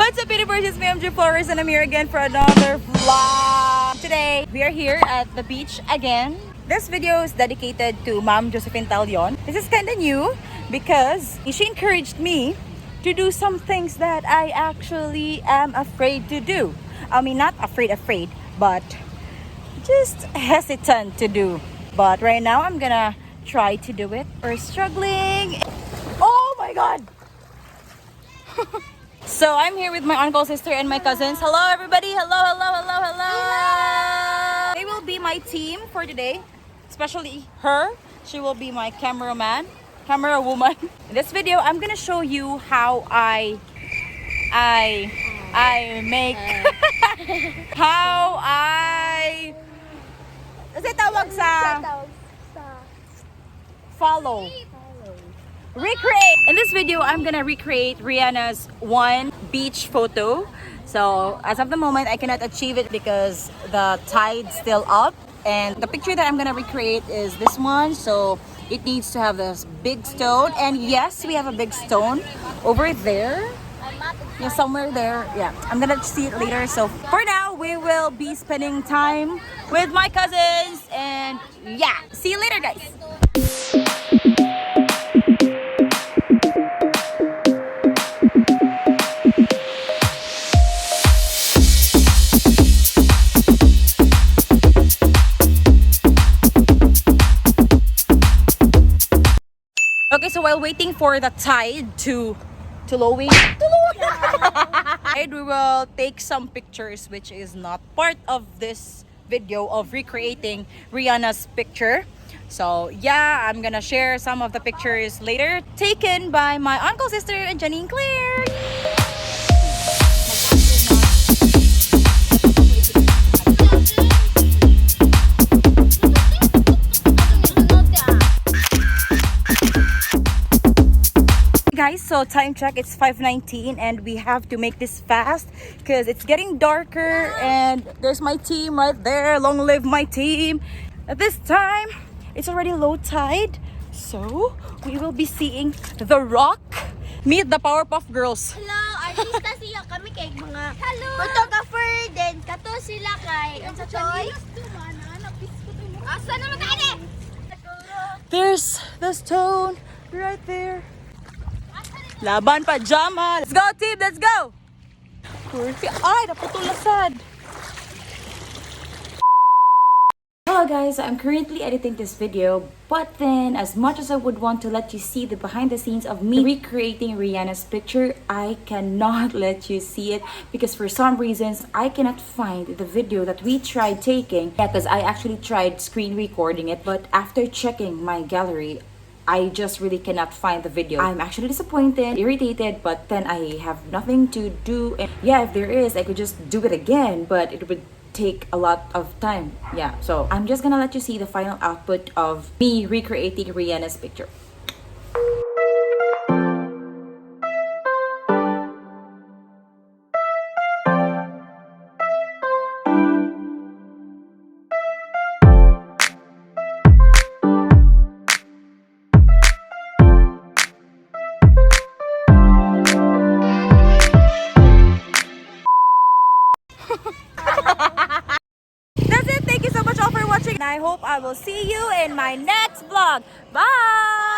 What's up, universe? It's me, MG Flores, and I'm here again for another vlog. Today, we are here at the beach again. This video is dedicated to Ma'am Josephine Talion. This is kind of new because she encouraged me to do some things that I actually am afraid to do. I mean, not afraid, but just hesitant to do. But right now, I'm gonna try to do it. We're struggling. Oh my God! So I'm here with my uncle, sister, and my cousins. Hello, everybody. Hello. They will be my team for today, especially her. She will be my camera woman. In this video, I'm gonna show you how I make how I kasi tawag sa follow. Recreate! In this video, I'm gonna recreate Rihanna's one beach photo. So, as of the moment, I cannot achieve it because the tide's still up. And the picture that I'm gonna recreate is this one. So, it needs to have this big stone. And yes, we have a big stone over there. Yeah, somewhere there. Yeah, I'm gonna see it later. So, for now, we will be spending time with my cousins. And yeah, see you later, guys! Okay, so while waiting for the tide to lowing, we will take some pictures, which is not part of this video of recreating Rihanna's picture. So yeah, I'm gonna share some of the pictures later, taken by my uncle, sister, and Janine Claire. Guys, so time check, it's 5:19 and we have to make this fast because it's getting darker and there's my team right there. Long live my team. At this time, it's already low tide, so we will be seeing The Rock meet the Powerpuff Girls. Hello, artista siya kami kay mga photographer din. Kato sila kay unsa choy? Asa naman tani? There's the stone right there. Laban pajama. Let's go, team. Let's go. Ay, naputulasan. Hello guys, I'm currently editing this video, but then as much as I would want to let you see the behind the scenes of me recreating Rihanna's picture, I cannot let you see it because for some reasons I cannot find the video that we tried taking. Yeah, because I actually tried screen recording it, but after checking my gallery, I just really cannot find the video. I'm actually disappointed, irritated, but then I have nothing to do. And yeah, if there is, I could just do it again, but it would take a lot of time. Yeah, so I'm just gonna let you see the final output of me recreating Rihanna's picture. That's it. Thank you so much all for watching. And I hope I will see you in my next vlog. Bye!